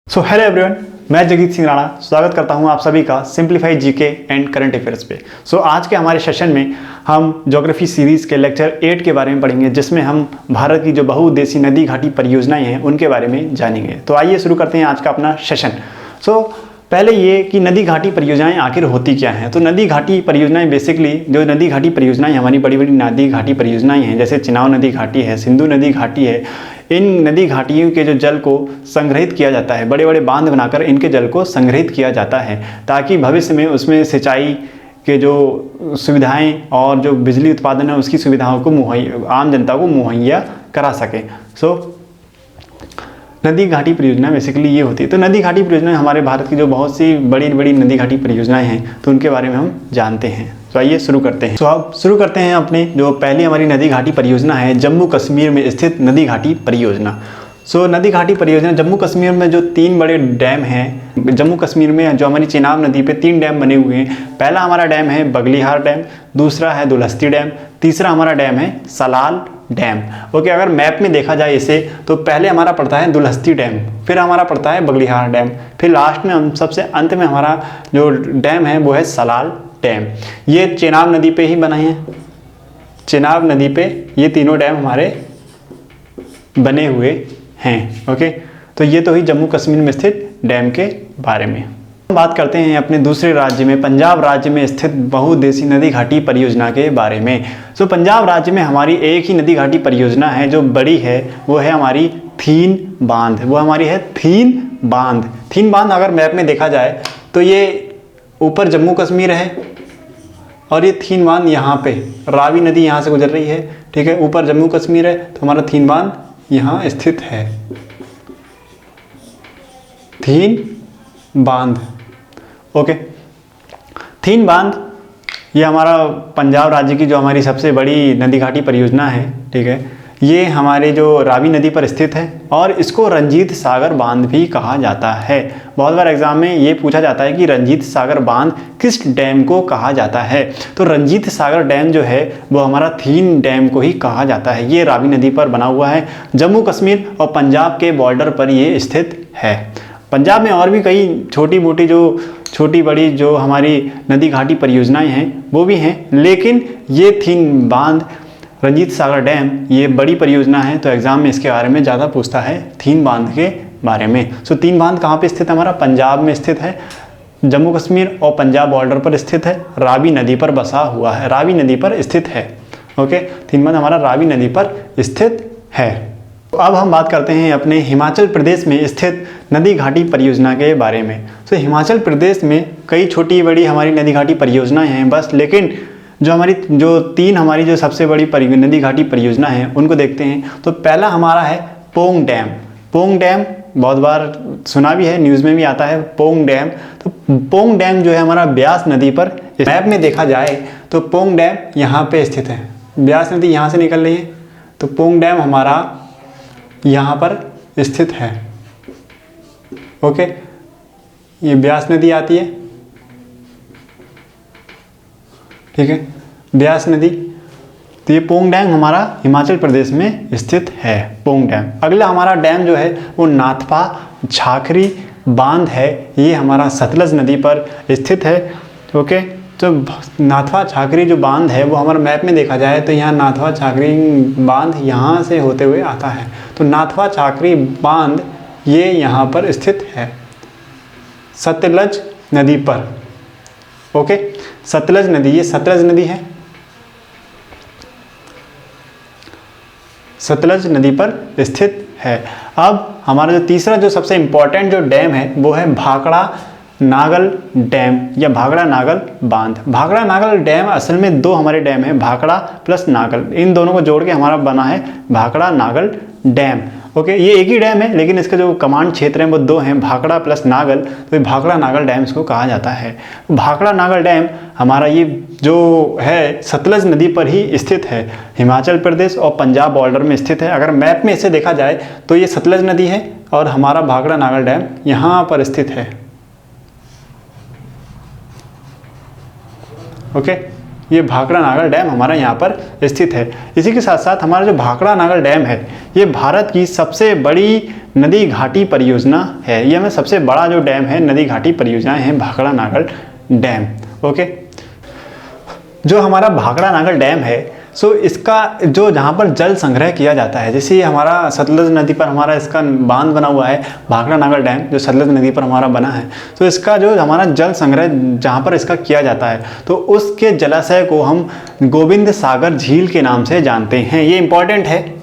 Hello everyone, मैं जगजीत सिंह राणा स्वागत करता हूं आप सभी का simplified GK and current affairs पे। आज के हमारे सेशन में हम ज्योग्राफी सीरीज़ के लेक्चर 8 के बारे में पढ़ेंगे, जिसमें हम भारत की जो बहुउद्देशीय नदी घाटी परियोजनाएं हैं उनके बारे में जानेंगे। तो आइए शुरू करते हैं आज का अपना सेशन। पहले ये कि नदी घाटी परियोजनाएं आखिर होती क्या हैं। तो नदी घाटी परियोजनाएं बेसिकली जो नदी घाटी परियोजनाएं हमारी बड़ी बड़ी नदी घाटी परियोजनाएं हैं, जैसे चिनाब नदी घाटी है, सिंधु नदी घाटी है, इन नदी घाटियों के जो जल को संग्रहित किया जाता है, बड़े बड़े बांध बनाकर इनके जल को संग्रहित किया जाता है ताकि भविष्य में उसमें सिंचाई के जो सुविधाएं और जो बिजली उत्पादन है उसकी सुविधाओं को आम जनता को मुहैया करा सके। नदी घाटी परियोजना बेसिकली ये होती है। तो नदी घाटी परियोजनाएं हमारे भारत की जो बहुत सी बड़ी बड़ी नदी घाटी परियोजनाएं हैं, तो उनके बारे में हम जानते हैं। तो आइए शुरू करते हैं। अब शुरू करते हैं अपने जो पहली हमारी नदी घाटी परियोजना है, जम्मू कश्मीर में स्थित नदी घाटी परियोजना। नदी घाटी परियोजना जम्मू कश्मीर में जो 3 बड़े डैम हैं, जम्मू कश्मीर में जो हमारी चिनाब नदी पे 3 डैम बने हुए हैं। पहला हमारा डैम है बगलिहार डैम, दूसरा है दुलहस्ती डैम, तीसरा हमारा डैम है सलाल डैम। ओके, अगर मैप में देखा जाए इसे तो पहले हमारा पड़ता है दुलहस्ती डैम, फिर हमारा पड़ता है बगलिहार डैम, फिर लास्ट में हम सबसे अंत में हमारा जो डैम है वो है सलाल डैम। ये चिनाब नदी पे ही बना है। चिनाब नदी पे ये तीनों डैम हमारे बने हुए हैं। ओके, तो ये तो हुई जम्मू कश्मीर में स्थित डैम के बारे में। बात करते हैं अपने दूसरे राज्य में, पंजाब राज्य में स्थित बहुउद्देशीय नदी घाटी परियोजना के बारे में। पंजाब राज्य में हमारी एक ही नदी घाटी परियोजना है जो बड़ी है, वो है हमारी थीन बांध। वो हमारी है थीन बांध। थीन बांध अगर मैप में देखा जाए तो ये ऊपर जम्मू कश्मीर है और ये थीन बांध यहाँ पे रावी नदी यहाँ से गुजर रही है। ठीक है, ऊपर जम्मू कश्मीर है तो हमारा थीन बांध यहाँ स्थित है। थीन बांध। ओके, थीन बांध ये हमारा पंजाब राज्य की जो हमारी सबसे बड़ी नदी घाटी परियोजना है। ठीक है, ये हमारे जो रावी नदी पर स्थित है और इसको रंजीत सागर बांध भी कहा जाता है। बहुत बार एग्जाम में ये पूछा जाता है कि रंजीत सागर बांध किस डैम को कहा जाता है। तो रंजीत सागर डैम जो है वो हमारा थीन डैम को ही कहा जाता है। ये रावी नदी पर बना हुआ है, जम्मू कश्मीर और पंजाब के बॉर्डर पर ये स्थित है। पंजाब में और भी कई छोटी बड़ी जो हमारी नदी घाटी परियोजनाएं हैं वो भी हैं, लेकिन ये थीन बांध रंजीत सागर डैम ये बड़ी परियोजना है, तो एग्जाम में इसके बारे में ज़्यादा पूछता है थीन बांध के बारे में। थीन बांध कहाँ पे स्थित है? हमारा पंजाब में स्थित है, जम्मू कश्मीर और पंजाब बॉर्डर पर स्थित है, रावी नदी पर बसा हुआ है, रावी नदी पर स्थित है। ओके, थीन बांध हमारा रावी नदी पर स्थित है। अब हम बात करते हैं अपने हिमाचल प्रदेश में स्थित नदी घाटी परियोजना के बारे में। हिमाचल प्रदेश में कई छोटी बड़ी हमारी नदी घाटी परियोजनाएं हैं बस, लेकिन जो 3 हमारी जो सबसे बड़ी नदी घाटी परियोजना है उनको देखते हैं। तो पहला हमारा है पोंग डैम। पोंग डैम बहुत बार सुना भी है, न्यूज़ में भी आता है पोंग डैम। तो पोंग डैम जो है हमारा ब्यास नदी पर, मैप में देखा जाए तो पोंग डैम यहाँ पे स्थित है। ब्यास नदी यहाँ से निकल रही है तो पोंग डैम हमारा यहाँ पर स्थित है। ओके, ये ब्यास नदी आती है। ठीक है, ब्यास नदी। तो ये पोंग डैम हमारा हिमाचल प्रदेश में स्थित है, पोंग डैम। अगला हमारा डैम जो है वो नाथपा झाखरी बांध है, ये हमारा सतलज नदी पर स्थित है। ओके, तो नाथपा झाखरी जो बांध है वो हमारे मैप में देखा जाए तो यहाँ नाथपा झाखरी बांध यहाँ से होते हुए आता है। तो नाथपा झाखरी बांध ये यहाँ पर स्थित है सतलज नदी पर। ओके, सतलज नदी, ये सतलज नदी है, सतलज नदी पर स्थित है। अब हमारा जो तीसरा जो सबसे इंपॉर्टेंट जो डैम है वो है भाखड़ा नागल डैम या भाखड़ा नागल बांध। भाखड़ा नागल डैम असल में 2 हमारे डैम हैं, भाखड़ा प्लस नागल, इन दोनों को जोड़ के हमारा बना है भाखड़ा नागल डैम। ओके, ये एक ही डैम है लेकिन इसका जो कमांड क्षेत्र है वो 2 हैं, भाखड़ा प्लस नागल। तो भाखड़ा नागल डैम इसको कहा जाता है। भाखड़ा नागल डैम हमारा ये जो है सतलज नदी पर ही स्थित है, हिमाचल प्रदेश और पंजाब बॉर्डर में स्थित है। अगर मैप में इसे देखा जाए तो ये सतलज नदी है और हमारा भाखड़ा नागल डैम यहाँ पर स्थित है। ओके, ये भाखड़ा नागल डैम हमारा यहाँ पर स्थित है। इसी के साथ साथ हमारा जो भाखड़ा नागल डैम है ये भारत की सबसे बड़ी नदी घाटी परियोजना है। ये हमें सबसे बड़ा जो डैम है नदी घाटी परियोजनाएं हैं भाखड़ा नागल डैम। ओके, जो हमारा भाखड़ा नागल डैम है सो इसका जो जहाँ पर जल संग्रह किया जाता है, जैसे ये हमारा सतलज नदी पर हमारा इसका बांध बना हुआ है भाखड़ा नागल डैम जो सतलज नदी पर हमारा बना है, तो इसका जो हमारा जल संग्रह जहाँ पर इसका किया जाता है तो उसके जलाशय को हम गोविंद सागर झील के नाम से जानते हैं। ये इंपॉर्टेंट है,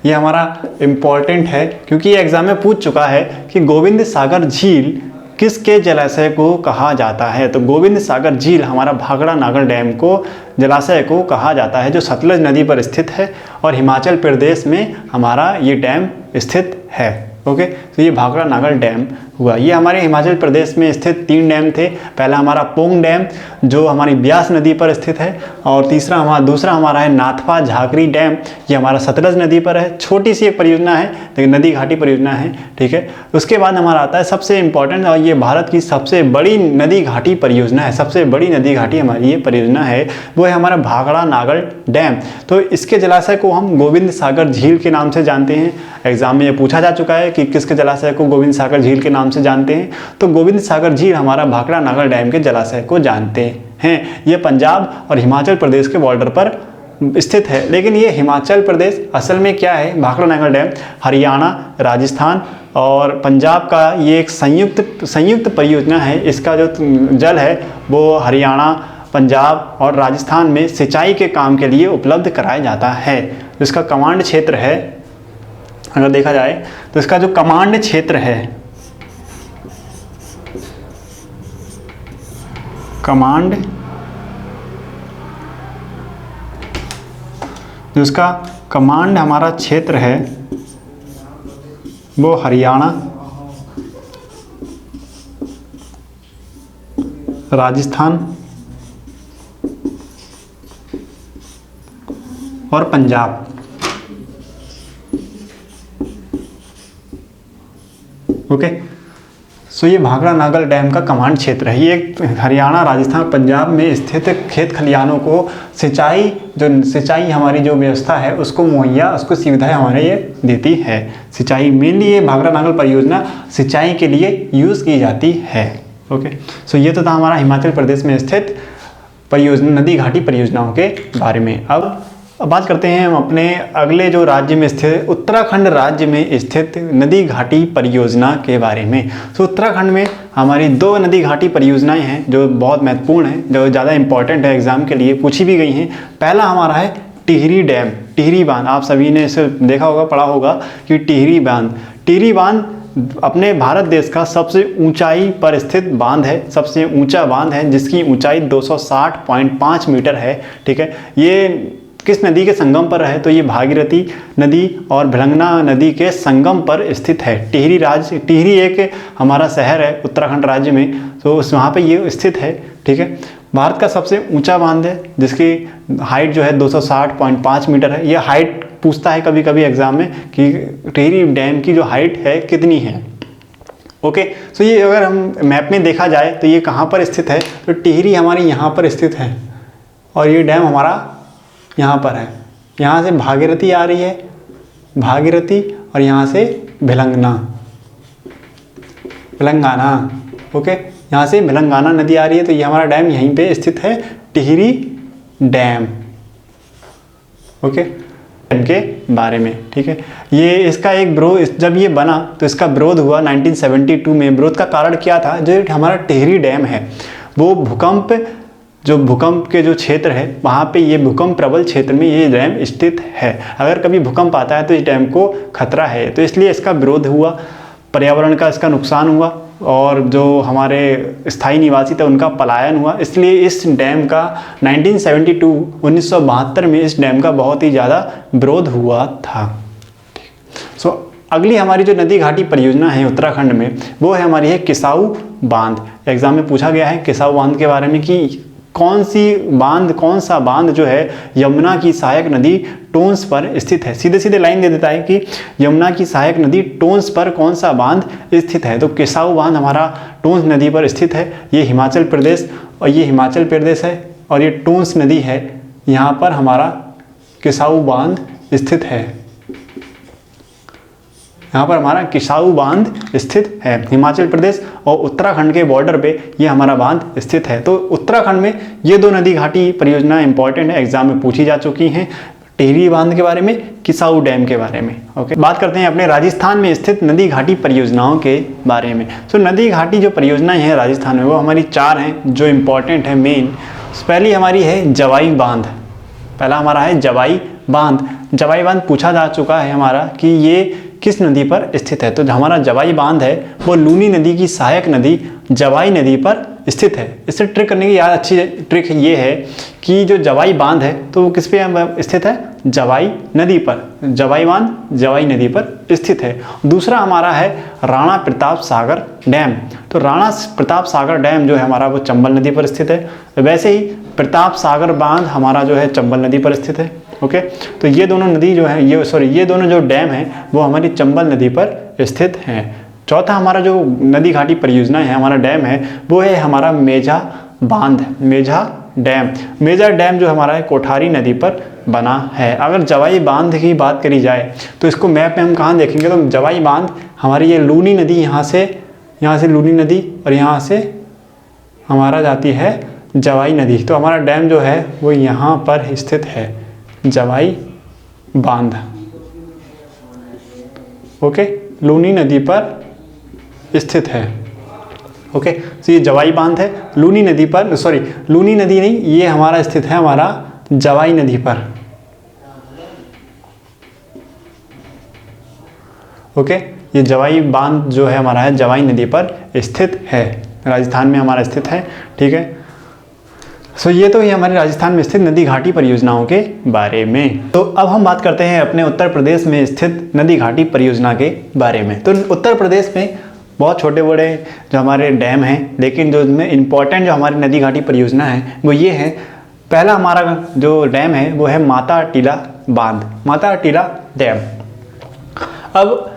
ये हमारा इम्पॉर्टेंट है क्योंकि ये एग्जाम में पूछ चुका है कि गोविंद सागर झील किसके जलाशय को कहा जाता है। तो गोविंद सागर झील हमारा भाखड़ा नागल डैम को जलाशय को कहा जाता है जो सतलज नदी पर स्थित है और हिमाचल प्रदेश में हमारा ये डैम स्थित है। ओके, तो ये भाखड़ा नागल डैम हुआ। ये हमारे हिमाचल प्रदेश में स्थित 3 डैम थे। पहला हमारा पोंग डैम जो हमारी ब्यास नदी पर स्थित है और दूसरा हमारा है नाथपा झाकरी डैम, ये हमारा सतलज नदी पर है। छोटी सी एक परियोजना है लेकिन नदी घाटी परियोजना है, ठीक है। उसके बाद हमारा आता है सबसे इम्पॉर्टेंट और ये भारत की सबसे बड़ी नदी घाटी परियोजना है, सबसे बड़ी नदी घाटी हमारी ये परियोजना है वो है हमारा भाखड़ा नागल डैम। तो इसके जलाशय को हम गोविंद सागर झील के नाम से जानते हैं। एग्जाम में ये पूछा जा चुका है कि किसके जलाशय को गोविंद सागर झील के नाम से जानते हैं, तो गोविंद सागर झील हमारा भाखड़ा नागल डैम के जलाशय को जानते हैं। ये पंजाब और हिमाचल प्रदेश के बॉर्डर पर स्थित है। लेकिन ये हिमाचल प्रदेश असल में क्या है, भाखड़ा नागल डैम हरियाणा, राजस्थान और पंजाब का ये एक संयुक्त परियोजना है। इसका जो जल है वो हरियाणा, पंजाब और राजस्थान में सिंचाई के काम के लिए उपलब्ध कराया जाता है। इसका कमांड क्षेत्र है, अगर देखा जाए तो इसका जो कमांड क्षेत्र है, कमांड जो इसका कमांड हमारा क्षेत्र है वो हरियाणा, राजस्थान और पंजाब। ओके, सो ये भाखड़ा नागल डैम का कमांड क्षेत्र है। ये हरियाणा, राजस्थान, पंजाब में स्थित खेत खलिहानों को सिंचाई हमारी जो व्यवस्था है उसको मुहैया, उसको सुविधाएं हमारे ये देती है। सिंचाई मेनली ये भाखड़ा नागल परियोजना सिंचाई के लिए यूज़ की जाती है। ओके, सो ये तो था हमारा हिमाचल प्रदेश में स्थित परियोजना नदी घाटी परियोजनाओं के बारे में। अब बात करते हैं हम अपने अगले जो राज्य में स्थित उत्तराखंड राज्य में स्थित नदी घाटी परियोजना के बारे में। तो उत्तराखंड में हमारी 2 नदी घाटी परियोजनाएं हैं जो बहुत महत्वपूर्ण हैं, जो ज़्यादा इंपॉर्टेंट है, एग्जाम के लिए पूछी भी गई हैं। पहला हमारा है टिहरी डैम, टिहरी बांध। आप सभी ने इसे देखा होगा, पढ़ा होगा कि टिहरी बांध अपने भारत देश का सबसे ऊंचाई पर स्थित बांध है, सबसे ऊंचा बांध है जिसकी ऊंचाई 260.5 मीटर है। ठीक है, ये किस नदी के संगम पर है, तो ये भागीरथी नदी और भिलंगना नदी के संगम पर स्थित है। टिहरी एक हमारा शहर है उत्तराखंड राज्य में, तो वहाँ पे ये स्थित है। ठीक है, भारत का सबसे ऊंचा बांध है जिसकी हाइट जो है 260.5 मीटर है। यह हाइट पूछता है कभी कभी एग्जाम में कि टिहरी डैम की जो हाइट है कितनी है। ओके, सो ये अगर हम मैप में देखा जाए तो ये कहाँ पर स्थित है, तो टिहरी हमारी यहाँ पर स्थित है और ये डैम हमारा यहाँ पर है। यहाँ से भागीरथी आ रही है, भागीरथी, और यहाँ से भिलंगाना। ओके, यहाँ से भिलंगाना नदी आ रही है, तो ये हमारा डैम यहीं पे स्थित है, टिहरी डैम। ओके, डैम के बारे में। ठीक है, ये इसका एक विरोध, जब ये बना तो इसका विरोध हुआ 1972 में। विरोध का कारण क्या था, जो हमारा टिहरी डैम है वो भूकंप के जो क्षेत्र है वहाँ पे ये भूकंप प्रबल क्षेत्र में ये डैम स्थित है। अगर कभी भूकंप आता है तो इस डैम को खतरा है, तो इसलिए इसका विरोध हुआ, पर्यावरण का इसका नुकसान हुआ और जो हमारे स्थायी निवासी थे उनका पलायन हुआ। इसलिए इस डैम का 1972 में इस डैम का बहुत ही ज़्यादा विरोध हुआ था। सो अगली हमारी जो नदी घाटी परियोजना है उत्तराखंड में वो है हमारी है किसाऊ बांध। एग्जाम में पूछा गया है किसाऊ बांध के बारे में कि कौन सा बांध जो है यमुना की सहायक नदी टोंस पर स्थित है। सीधे लाइन दे देता है कि यमुना की सहायक नदी टोंस पर कौन सा बांध स्थित है, तो किसाऊ बांध हमारा टोंस नदी पर स्थित है। ये हिमाचल प्रदेश है। और ये टोंस नदी है, यहाँ पर हमारा किसाऊ बांध स्थित है। यहाँ पर हमारा किसाऊ बांध स्थित है। हिमाचल प्रदेश और उत्तराखंड के बॉर्डर पे ये हमारा बांध स्थित है। तो उत्तराखंड में ये दो नदी घाटी परियोजना इंपॉर्टेंट है, एग्जाम में पूछी जा चुकी हैं, टिहरी बांध के बारे में, किसाऊ डैम के बारे में। ओके, बात करते हैं अपने राजस्थान में स्थित नदी घाटी परियोजनाओं के बारे में। तो नदी घाटी जो परियोजनाएं हैं राजस्थान में वो हमारी 4 हैं जो इंपॉर्टेंट है मेन। पहली हमारी है जवाई बांध। पहला हमारा है जवाई बांध। जवाई बांध पूछा जा चुका है हमारा कि ये किस नदी पर स्थित है। तो हमारा जवाई बांध है वो लूनी नदी की सहायक नदी जवाई नदी पर स्थित है। इससे ट्रिक करने की यार अच्छी ट्रिक ये है कि जो जवाई बांध है तो वो किस पे स्थित है, जवाई नदी पर। जवाई बांध जवाई नदी पर स्थित है। दूसरा हमारा है राणा प्रताप सागर डैम। तो राणा प्रताप सागर डैम जो है हमारा वो चंबल नदी पर स्थित है। वैसे ही प्रताप सागर बांध हमारा जो है चंबल नदी पर स्थित है। ओके, तो ये दोनों नदी जो है ये दोनों जो डैम हैं वो हमारी चंबल नदी पर स्थित हैं। चौथा हमारा जो नदी घाटी परियोजना है, हमारा डैम है, वो है हमारा मेजा बांध। मेजा डैम जो हमारा है कोठारी नदी पर बना है। अगर जवाई बांध की बात करी जाए तो इसको मैप में हम कहाँ देखेंगे, तो जवाई बांध हमारी ये लूनी नदी यहाँ से लूनी नदी और यहाँ से हमारा जाती है जवाई नदी। तो हमारा डैम जो है वो यहाँ पर स्थित है, जवाई बांध। ओके, लूनी नदी पर स्थित है। ओके, तो ये जवाई बांध है लूनी नदी पर, लूनी नदी नहीं, ये हमारा स्थित है हमारा जवाई नदी पर। ओके, ये जवाई बांध जो है हमारा है जवाई नदी पर स्थित है, राजस्थान में हमारा स्थित है। ठीक है, सो ये तो ये हमारे राजस्थान में स्थित नदी घाटी परियोजनाओं के बारे में। तो अब हम बात करते हैं अपने उत्तर प्रदेश में स्थित नदी घाटी परियोजना के बारे में। तो उत्तर प्रदेश में बहुत छोटे बड़े जो हमारे डैम हैं, लेकिन जो इसमें इम्पॉर्टेंट जो हमारी नदी घाटी परियोजना है वो ये है। पहला हमारा जो डैम है वो है माता टीला बांध, माता टीला डैम। अब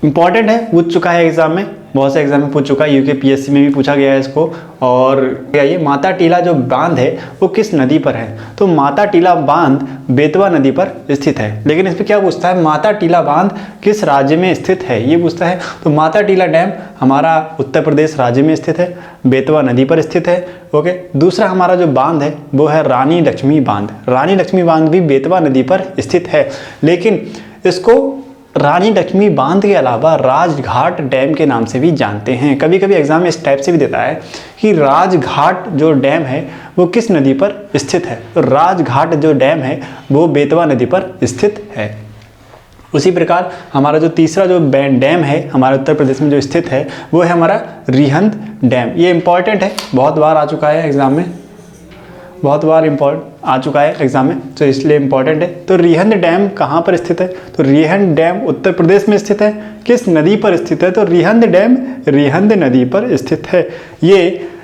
इम्पॉर्टेंट है, पूछ चुका है एग्जाम में, बहुत से एग्जाम में पूछ चुका है, यूकेपीएससी में भी पूछा गया है इसको। और ये माता टीला जो बांध है वो किस नदी पर है, तो माता टीला बांध बेतवा नदी पर स्थित है। लेकिन इस पर क्या पूछता है, माता टीला बांध किस राज्य में स्थित है ये पूछता है। तो माता टीला डैम हमारा उत्तर प्रदेश राज्य में स्थित है, बेतवा नदी पर स्थित है। ओके, दूसरा हमारा जो बांध है वो है रानी लक्ष्मी बांध। रानी लक्ष्मी बांध भी बेतवा नदी पर स्थित है, लेकिन इसको रानी लक्ष्मी बांध के अलावा राजघाट डैम के नाम से भी जानते हैं। कभी कभी एग्जाम में इस टाइप से भी देता है कि राजघाट जो डैम है वो किस नदी पर स्थित है, तो राजघाट जो डैम है वो बेतवा नदी पर स्थित है। उसी प्रकार हमारा जो तीसरा जो डैम है हमारे उत्तर प्रदेश में जो स्थित है वो है हमारा रिहंद डैम। ये इंपॉर्टेंट है, बहुत बार आ चुका है एग्जाम में, बहुत बार आ चुका है एग्जाम में, तो इसलिए इम्पॉर्टेंट है। तो रिहंद डैम कहाँ पर स्थित है, तो रिहंद डैम उत्तर प्रदेश में स्थित है। किस नदी पर स्थित है, तो रिहंद डैम रिहंद नदी पर स्थित है।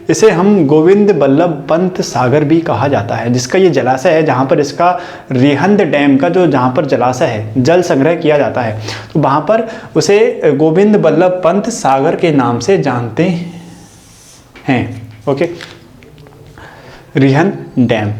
इसे हम गोविंद बल्लभ पंत सागर भी कहा जाता है, जिसका ये जलाशय है जहाँ पर इसका रिहंद डैम का जो जहाँ पर जलाशय है जल संग्रह किया जाता है, तो वहाँ पर उसे गोविंद बल्लभ पंत सागर के नाम से जानते हैं। Okay, Rihand dam.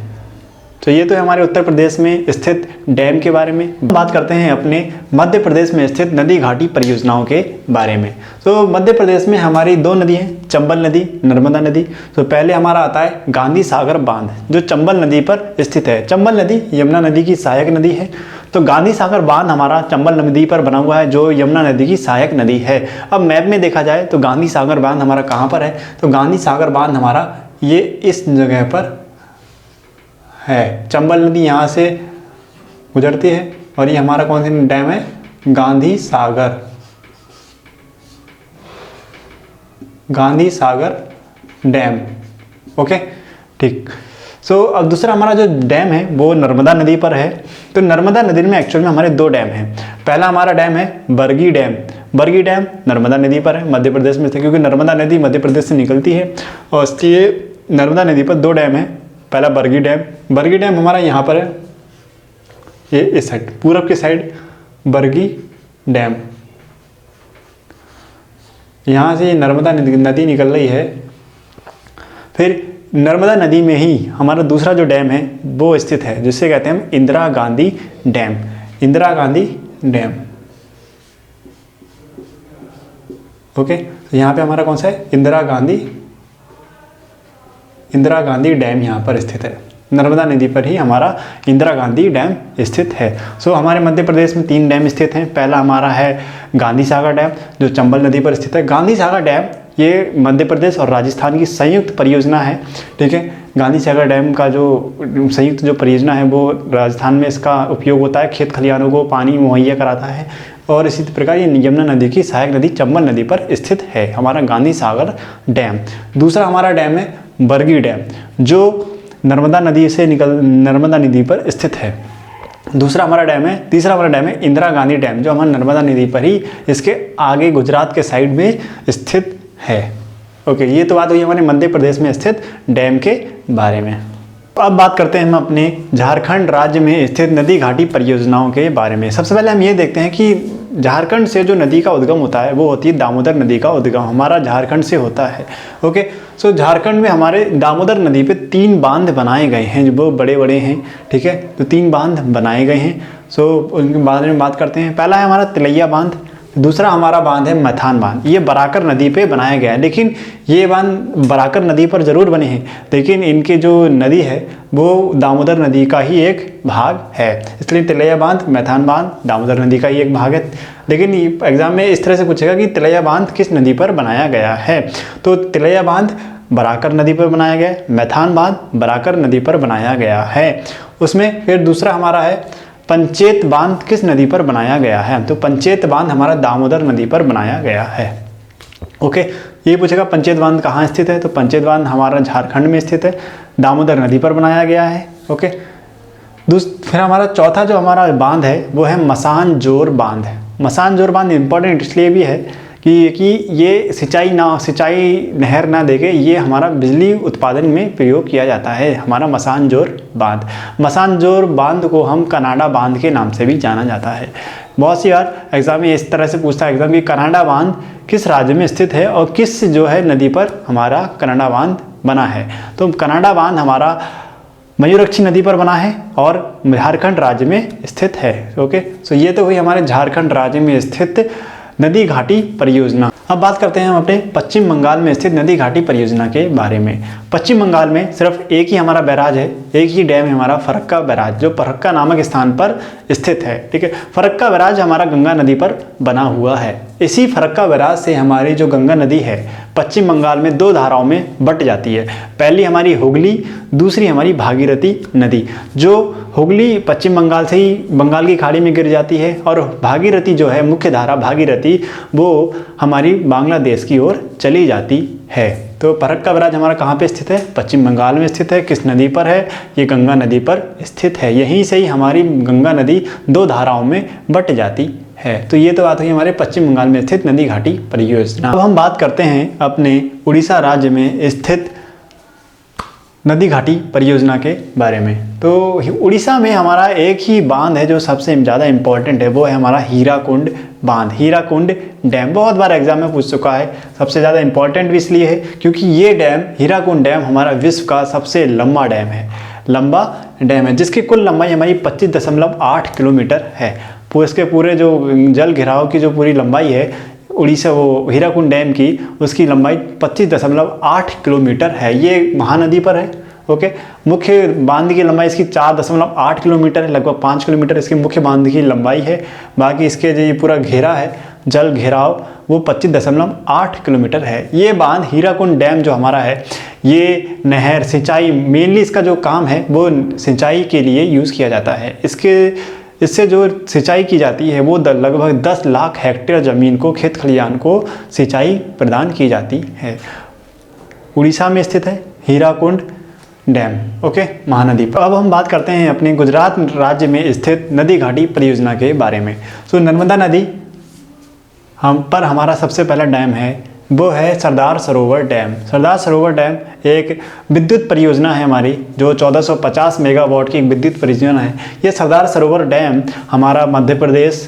तो ये तो है हमारे उत्तर प्रदेश में स्थित डैम के बारे में। बात करते हैं अपने मध्य प्रदेश में स्थित नदी घाटी परियोजनाओं के बारे में। तो मध्य प्रदेश में हमारी 2 नदी हैं, चंबल नदी, नर्मदा नदी। तो पहले हमारा आता है गांधी सागर बांध जो चंबल नदी पर स्थित है। चंबल नदी यमुना नदी की सहायक नदी है, तो गांधी सागर बांध हमारा चंबल नदी पर बना हुआ है जो यमुना नदी की सहायक नदी है। अब मैप में देखा जाए तो गांधी सागर बांध हमारा कहाँ पर है, तो गांधी सागर बांध हमारा ये इस जगह पर है। चंबल नदी यहाँ से गुजरती है और ये हमारा कौन सा डैम है, गांधी सागर, गांधी सागर डैम। ओके, ठीक। सो अब दूसरा हमारा जो डैम है वो नर्मदा नदी पर है। तो नर्मदा नदी में एक्चुअल में हमारे 2 डैम हैं। पहला हमारा डैम है बरगी डैम। बरगी डैम नर्मदा नदी पर है, मध्य प्रदेश में से, क्योंकि नर्मदा नदी मध्य प्रदेश से निकलती है और इसलिए नर्मदा नदी पर 2 डैम है। पहला बरगी डैम, बरगी डैम हमारा यहाँ पर है, ये इस साइड पूरब की साइड बरगी डैम। यहाँ से नर्मदा नदी निकल रही है। फिर नर्मदा नदी में ही हमारा दूसरा जो डैम है वो स्थित है, जिसे कहते हैं हम Indira Gandhi dam. Indira Gandhi dam, okay. तो यहाँ पे हमारा कौन सा है, इंदिरा गांधी डैम यहाँ पर स्थित है। नर्मदा नदी पर ही हमारा इंदिरा गांधी डैम स्थित है। सो हमारे मध्य प्रदेश में 3 डैम स्थित हैं। पहला हमारा है गांधी सागर डैम, जो चंबल नदी पर स्थित है। गांधी सागर डैम ये मध्य प्रदेश और राजस्थान की संयुक्त परियोजना है, ठीक है। गांधी सागर डैम का जो संयुक्त जो परियोजना है वो राजस्थान में इसका उपयोग होता है, खेत खलिहानों को पानी मुहैया कराता है। और इसी प्रकार ये यमुना नदी की सहायक नदी चंबल नदी पर स्थित है हमारा गांधी सागर डैम। दूसरा हमारा डैम है बरगी डैम, जो नर्मदा नदी पर स्थित है। तीसरा हमारा डैम है इंदिरा गांधी डैम, जो हमारा नर्मदा नदी पर ही इसके आगे गुजरात के साइड में स्थित है। ओके, ये तो बात हुई हमारे मध्य प्रदेश में स्थित डैम के बारे में। अब बात करते हैं हम अपने झारखंड राज्य में स्थित नदी घाटी परियोजनाओं के बारे में। सबसे पहले हम ये देखते हैं कि झारखंड से जो नदी का उद्गम होता है वो होती है दामोदर नदी का उद्गम हमारा झारखंड से होता है। ओके, सो झारखंड में हमारे दामोदर नदी पे 3 बांध बनाए गए हैं, जो बड़े बड़े हैं, ठीक है। तो 3 बांध बनाए गए हैं। सो उनके बारे में बात करते हैं। पहला है हमारा तिलैया बांध, दूसरा हमारा बांध है मैथान बांध। ये बराकर नदी पे बनाया गया है, लेकिन ये बांध बराकर नदी पर ज़रूर बने हैं, लेकिन इनकी जो नदी है वो दामोदर नदी का ही एक भाग है। इसलिए तिलैया बांध, मैथान बांध दामोदर नदी का ही एक भाग है। लेकिन एग्जाम में इस तरह से पूछेगा कि तिलैया बांध किस नदी पर बनाया गया है, तो तिलैया बांध बराकर नदी पर बनाया गया है, मैथान बांध बराकर नदी पर बनाया गया है। उसमें फिर दूसरा हमारा है पंचेत बांध किस नदी पर बनाया गया है, तो पंचेत बांध हमारा दामोदर नदी पर बनाया गया है। ओके, ये पूछेगा पंचेत बांध कहाँ स्थित है, तो पंचेत बांध हमारा झारखंड में स्थित है, दामोदर नदी पर बनाया गया है। ओके, फिर हमारा चौथा जो हमारा बांध है वो है मसान जोर बांध। मसान जोर बांध इंपॉर्टेंट इसलिए भी है कि ये सिंचाई नहर ना देके ये हमारा बिजली उत्पादन में प्रयोग किया जाता है, हमारा मसान जोर बांध। मसान जोर बांध को हम कनाडा बांध के नाम से भी जाना जाता है। बहुत सी बार एग्जाम में इस तरह से पूछता है एग्जाम कि कनाडा बांध किस राज्य में स्थित है और किस जो है नदी पर हमारा कनाडा बांध बना है, तो कनाडा बांध हमारा मयूरक्षी नदी पर बना है और झारखंड राज्य में स्थित है। ओके, सो ये तो हुई हमारे झारखंड राज्य में स्थित नदी घाटी परियोजना। अब बात करते हैं हम अपने पश्चिम बंगाल में स्थित नदी घाटी परियोजना के बारे में। पश्चिम बंगाल में सिर्फ एक ही हमारा बैराज है, एक ही डैम है हमारा फरक्का बैराज, जो फरक्का नामक स्थान पर स्थित है, ठीक है। फरक्का बैराज हमारा गंगा नदी पर बना हुआ है। इसी फरक्का बैराज से हमारी जो गंगा नदी है पश्चिम बंगाल में 2 धाराओं में बट जाती है। पहली हमारी हुगली, दूसरी हमारी भागीरथी नदी। जो हुगली पश्चिम बंगाल से ही बंगाल की खाड़ी में गिर जाती है और भागीरथी जो है मुख्य धारा भागीरथी वो हमारी बांग्लादेश की ओर चली जाती है। तो फरक्का बैराज हमारा कहाँ पे स्थित है, पश्चिम बंगाल में स्थित है। किस नदी पर है, ये गंगा नदी पर स्थित है। यहीं से ही हमारी गंगा नदी 2 धाराओं में बट जाती है। तो ये तो बात हुई हमारे पश्चिम बंगाल में स्थित नदी घाटी परियोजना। अब हम बात करते हैं अपने उड़ीसा राज्य में स्थित नदी घाटी परियोजना के बारे में। तो उड़ीसा में हमारा एक ही बांध है जो सबसे ज़्यादा इम्पोर्टेंट है, वो है हमारा हीराकुंड बांध, हीराकुंड डैम। बहुत बार एग्जाम में पूछ चुका है। सबसे ज़्यादा इम्पोर्टेंट भी इसलिए है क्योंकि ये डैम हीराकुंड डैम हमारा विश्व का सबसे लंबा डैम है, जिसकी कुल लंबाई हमारी 25.8 किलोमीटर है। इसके पूरे जो जल घिराव की जो पूरी लंबाई है उड़ीसा वो हीराकुंड डैम की, उसकी लंबाई 25.8 किलोमीटर है। ये महानदी पर है। ओके, मुख्य बांध की लंबाई इसकी 4.8 किलोमीटर है, लगभग 5 किलोमीटर इसकी मुख्य बांध की लंबाई है। बाकी इसके जो ये पूरा घेरा है जल घेराव वो 25.8 किलोमीटर है। ये बांध हीराकुंड डैम जो हमारा है ये नहर सिंचाई, मेनली इसका जो काम है वो सिंचाई के लिए यूज़ किया जाता है। इससे जो सिंचाई की जाती है वो लगभग 10 लाख हेक्टेयर ज़मीन को, खेत खलिहान को सिंचाई प्रदान की जाती है। उड़ीसा में स्थित है हीराकुंड डैम, ओके, महानदी पर। अब हम बात करते हैं अपने गुजरात राज्य में स्थित नदी घाटी परियोजना के बारे में। तो नर्मदा नदी पर हमारा सबसे पहला डैम है वो है सरदार सरोवर डैम। सरदार सरोवर डैम एक विद्युत परियोजना है हमारी, जो 1450 मेगावाट की एक विद्युत परियोजना है। ये सरदार सरोवर डैम हमारा मध्य प्रदेश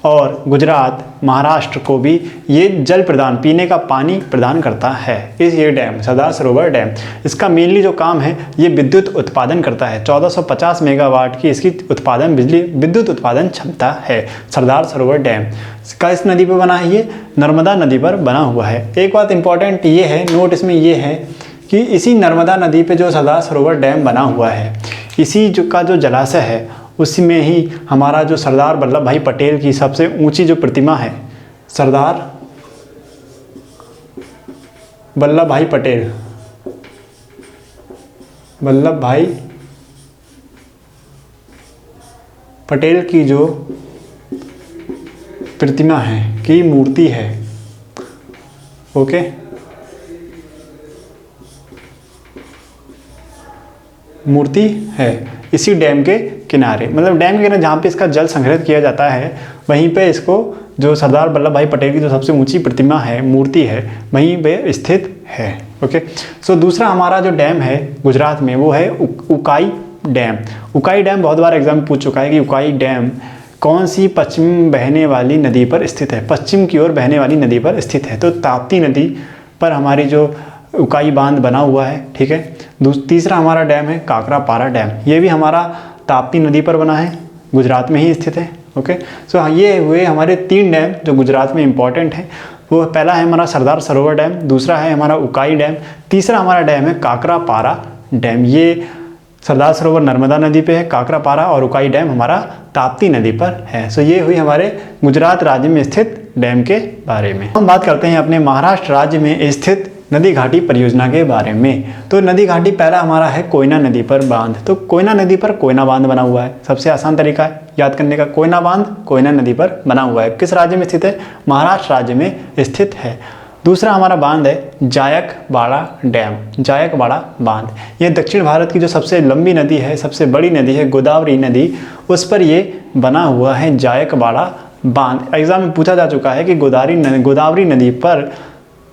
और गुजरात, महाराष्ट्र को भी ये जल प्रदान, पीने का पानी प्रदान करता है। ये डैम सरदार सरोवर डैम, इसका मेनली जो काम है ये विद्युत उत्पादन करता है। 1450 मेगावाट की इसकी विद्युत उत्पादन क्षमता है। सरदार सरोवर डैम किस नदी पर बना है? ये नर्मदा नदी पर बना हुआ है। एक बात इंपॉर्टेंट ये है, नोट इसमें ये है कि इसी नर्मदा नदी पे जो सरदार सरोवर डैम बना हुआ है, इसी का जो जलाशय है उसी में ही हमारा जो सरदार वल्लभ भाई पटेल की सबसे ऊंची जो प्रतिमा है, सरदार वल्लभ भाई पटेल, वल्लभ भाई पटेल की जो प्रतिमा है, की मूर्ति है, ओके, मूर्ति है इसी डैम के किनारे, मतलब डैम के किनारे जहाँ पे इसका जल संग्रहित किया जाता है, वहीं पे इसको जो सरदार वल्लभ भाई पटेल की जो सबसे ऊंची प्रतिमा है, मूर्ति है, वहीं पे स्थित है। ओके, सो दूसरा हमारा जो डैम है गुजरात में वो है उकाई डैम। उकाई डैम बहुत बार एग्जाम में पूछ चुका है कि उकाई डैम कौन सी पश्चिम बहने वाली नदी पर स्थित है, पश्चिम की ओर बहने वाली नदी पर स्थित है। तो ताप्ती नदी पर हमारी जो उकाई बांध बना हुआ है, ठीक है। तीसरा हमारा डैम है काकरापारा डैम, ये भी हमारा ताप्ती नदी पर बना है, गुजरात में ही स्थित है। ओके, सो ये हुए हमारे 3 डैम जो गुजरात में इंपॉर्टेंट है। वो पहला है हमारा सरदार सरोवर डैम, दूसरा है हमारा उकाई डैम, तीसरा हमारा डैम है काकरापारा डैम। ये सरदार सरोवर नर्मदा नदी पे है, काकरापारा और उकाई डैम हमारा ताप्ती नदी पर है। सो ये हुई हमारे गुजरात राज्य में स्थित डैम के बारे में। हम बात करते हैं अपने महाराष्ट्र राज्य में स्थित नदी घाटी परियोजना के बारे में। तो नदी घाटी पहला हमारा है कोयना नदी पर बांध। तो कोयना नदी पर कोयना बांध बना हुआ है, सबसे आसान तरीका है याद करने का, कोयना बांध कोयना नदी पर बना हुआ है। किस राज्य में स्थित है? महाराष्ट्र राज्य में स्थित है। दूसरा हमारा बांध है जायकवाड़ा डैम, जायकवाड़ा बांध। यह दक्षिण भारत की जो सबसे लंबी नदी है, सबसे बड़ी नदी है गोदावरी नदी, उस पर ये बना हुआ है जायकवाड़ा बांध। एग्जाम में पूछा जा चुका है कि गोदावरी नदी पर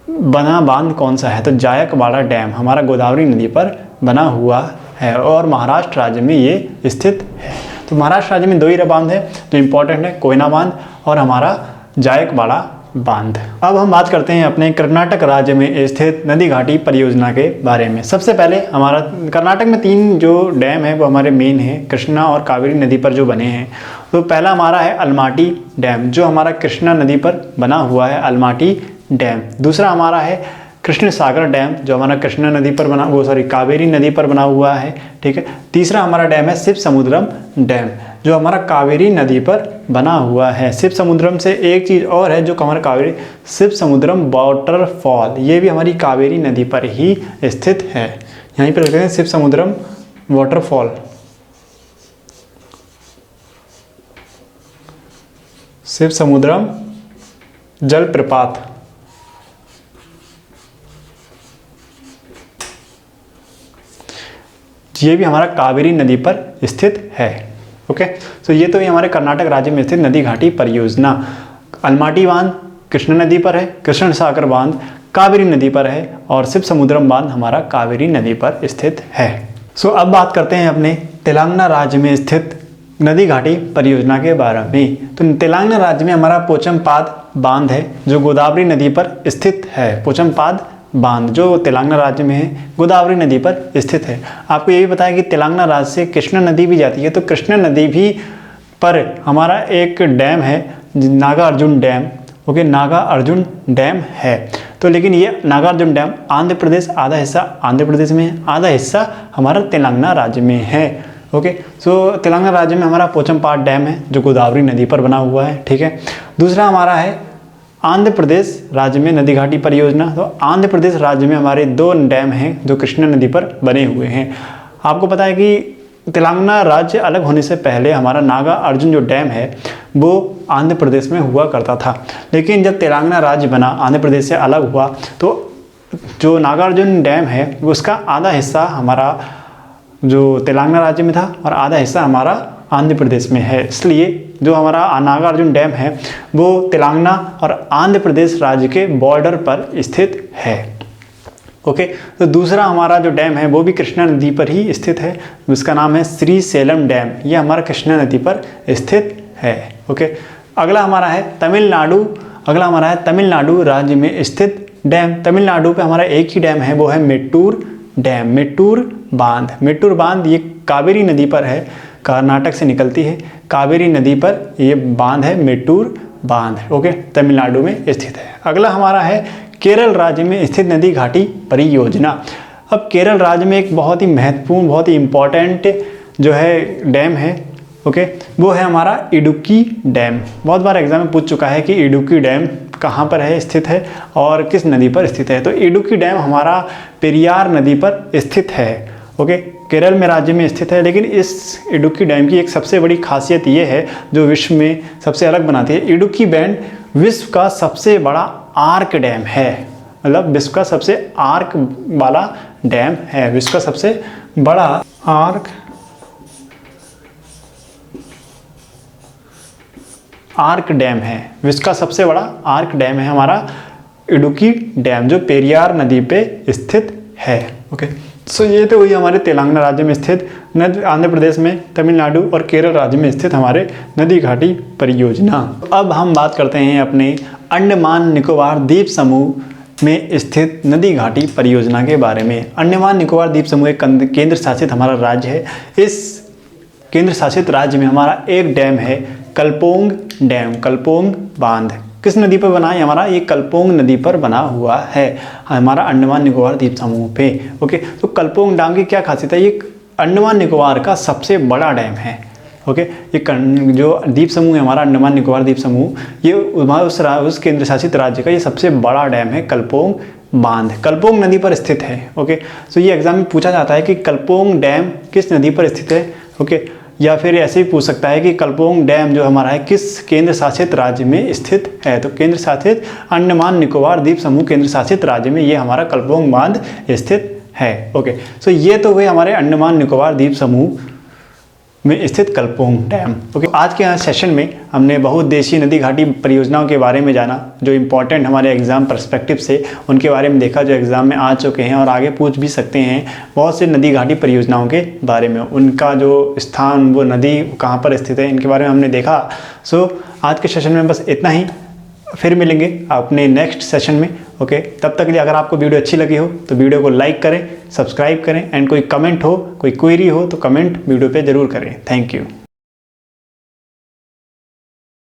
बना बांध कौन सा है? तो जायकवाड़ा डैम हमारा गोदावरी नदी पर बना हुआ है और महाराष्ट्र राज्य में ये स्थित है। तो महाराष्ट्र राज्य में 2 ही बांध है जो इंपॉर्टेंट है, कोयना बांध और हमारा जायकवाड़ा बांध। अब हम बात करते हैं अपने कर्नाटक राज्य में स्थित नदी घाटी परियोजना के बारे में। सबसे पहले हमारा कर्नाटक में 3 जो डैम है वो हमारे मेन है, कृष्णा और कावेरी नदी पर जो बने हैं। तो पहला हमारा है अलमाटी डैम जो हमारा कृष्णा नदी पर बना हुआ है, अलमाटी डैम। दूसरा हमारा है कृष्ण सागर डैम जो हमारा कृष्णा नदी पर कावेरी नदी पर बना हुआ है, ठीक है। तीसरा हमारा डैम है शिव समुद्रम डैम जो हमारा कावेरी नदी पर बना हुआ है। शिव समुद्रम से एक चीज़ और है जो हमारा कावेरी, शिव समुद्रम वाटरफॉल, ये भी हमारी कावेरी नदी पर ही स्थित है। यहीं पर लिखते हैं शिव समुद्रम वाटरफॉल, शिव समुद्रम जलप्रपात। ये भी हमारा कावेरी नदी पर स्थित है। ओके, तो ये तो ये हमारे कर्नाटक राज्य में स्थित नदी घाटी परियोजना। अलमाटी बांध कृष्ण नदी पर है, कृष्ण सागर बांध कावेरी नदी पर है और शिव समुद्रम बांध हमारा कावेरी नदी पर स्थित है। सो अब बात करते हैं अपने तेलंगाना राज्य में स्थित नदी घाटी परियोजना के बारे में। तो तेलंगाना राज्य में हमारा पोचमपाद बांध है जो गोदावरी नदी पर स्थित है। पोचमपाद बांध जो तेलंगाना राज्य में है, गोदावरी नदी पर स्थित है। आपको ये भी पता है कि तेलंगाना राज्य से कृष्णा नदी भी जाती है, तो कृष्णा नदी भी पर हमारा एक डैम है Nagarjuna dam. Okay, Nagarjuna dam है। तो लेकिन ये नागार्जुन डैम आंध्र प्रदेश, आधा हिस्सा आंध्र प्रदेश में है, आधा हिस्सा हमारा तेलंगाना राज्य में है। ओके, सो तेलंगाना राज्य में हमारा पोचमपाद डैम है जो गोदावरी नदी पर बना हुआ है, ठीक है। दूसरा हमारा है आंध्र प्रदेश राज्य में नदी घाटी परियोजना। तो आंध्र प्रदेश राज्य में हमारे 2 डैम हैं जो कृष्णा नदी पर बने हुए हैं। आपको पता है कि तेलंगाना राज्य अलग होने से पहले हमारा नागार्जुन जो डैम है वो आंध्र प्रदेश में हुआ करता था, लेकिन जब तेलंगाना राज्य बना, आंध्र प्रदेश से अलग हुआ, तो जो नागार्जुन डैम है उसका आधा हिस्सा हमारा जो तेलंगाना राज्य में था और आधा हिस्सा हमारा आंध्र प्रदेश में है। इसलिए जो हमारा नागार्जुन डैम है वो तेलंगाना और आंध्र प्रदेश राज्य के बॉर्डर पर स्थित है। ओके, तो दूसरा हमारा जो डैम है वो भी कृष्णा नदी पर ही स्थित है, उसका नाम है श्रीशैलम डैम। ये हमारा कृष्णा नदी पर स्थित है। ओके, अगला हमारा है तमिलनाडु राज्य में स्थित डैम। तमिलनाडु पे हमारा एक ही डैम है, वो है मेट्टूर डैम, मेट्टूर बांध ये कावेरी नदी पर है, कर्नाटक से निकलती है कावेरी नदी पर ये बांध है, मेट्टूर बांध। ओके, तमिलनाडु में स्थित है। अगला हमारा है केरल राज्य में स्थित नदी घाटी परियोजना। अब केरल राज्य में एक बहुत ही महत्वपूर्ण, बहुत ही इम्पॉर्टेंट जो है डैम है, ओके, वो है हमारा इडुक्की डैम। बहुत बार एग्जाम में पूछ चुका है कि इडुक्की डैम कहाँ पर है, स्थित है और किस नदी पर स्थित है। तो इडुक्की डैम हमारा पेरियार नदी पर स्थित है। ओके, केरल में राज्य में स्थित है, लेकिन इस इडुक्की डैम की एक सबसे बड़ी खासियत ये है जो विश्व में सबसे अलग बनाती है। इडुक्की डैम विश्व का सबसे बड़ा आर्क डैम है, मतलब विश्व का सबसे आर्क वाला डैम है, विश्व का सबसे बड़ा आर्क डैम है, विश्व का सबसे बड़ा आर्क डैम है हमारा इडुक्की डैम, जो पेरियार नदी पे स्थित है। ओके, सो ये तो हुई हमारे तेलंगाना राज्य में स्थित, आंध्र प्रदेश में, तमिलनाडु और केरल राज्य में स्थित हमारे नदी घाटी परियोजना। अब हम बात करते हैं अपने अंडमान निकोबार द्वीप समूह में स्थित नदी घाटी परियोजना के बारे में। अंडमान निकोबार द्वीप समूह एक केंद्र शासित हमारा राज्य है। इस केंद्र शासित राज्य में हमारा एक डैम है कल्पोंग डैम, कल्पोंग बांध। किस नदी पर बना है हमारा, ये कल्पोंग नदी पर बना हुआ है हमारा अंडमान निकोबार द्वीप समूह पे। ओके, तो कल्पोंग डैम की क्या खासियत है, ये अंडमान निकोबार का सबसे बड़ा डैम है। ओके, ये जो द्वीप समूह है हमारा अंडमान निकोबार द्वीप समूह, ये उस केंद्र शासित राज्य का ये सबसे बड़ा डैम है कल्पोंग बांध, कल्पोंग नदी पर स्थित है। ओके, तो ये एग्जाम में पूछा जाता है कि कल्पोंग डैम किस नदी पर स्थित है। ओके, या फिर ऐसे भी पूछ सकता है कि कल्पोंग डैम जो हमारा है किस केंद्र शासित राज्य में स्थित है। तो केंद्र शासित अंडमान निकोबार द्वीप समूह केंद्र शासित राज्य में ये हमारा कल्पोंग बांध स्थित है। ओके, सो ये तो हुए हमारे अंडमान निकोबार द्वीप समूह में स्थित कल्पोंग डैम। ओके, आज के यहाँ सेशन में हमने बहुउद्देशीय नदी घाटी परियोजनाओं के बारे में जाना, जो इम्पोर्टेंट हमारे एग्जाम पर्सपेक्टिव से उनके बारे में देखा, जो एग्जाम में आ चुके हैं और आगे पूछ भी सकते हैं। बहुत से नदी घाटी परियोजनाओं के बारे में, उनका जो स्थान, वो नदी कहाँ पर स्थित है, इनके बारे में हमने देखा। सो आज के सेशन में बस इतना ही, फिर मिलेंगे अपने नेक्स्ट सेशन में। ओके, तब तक के लिए अगर आपको वीडियो अच्छी लगी हो तो वीडियो को लाइक करें, सब्सक्राइब करें, एंड कोई कमेंट हो, कोई क्वेरी हो तो कमेंट वीडियो पे ज़रूर करें। Thank you.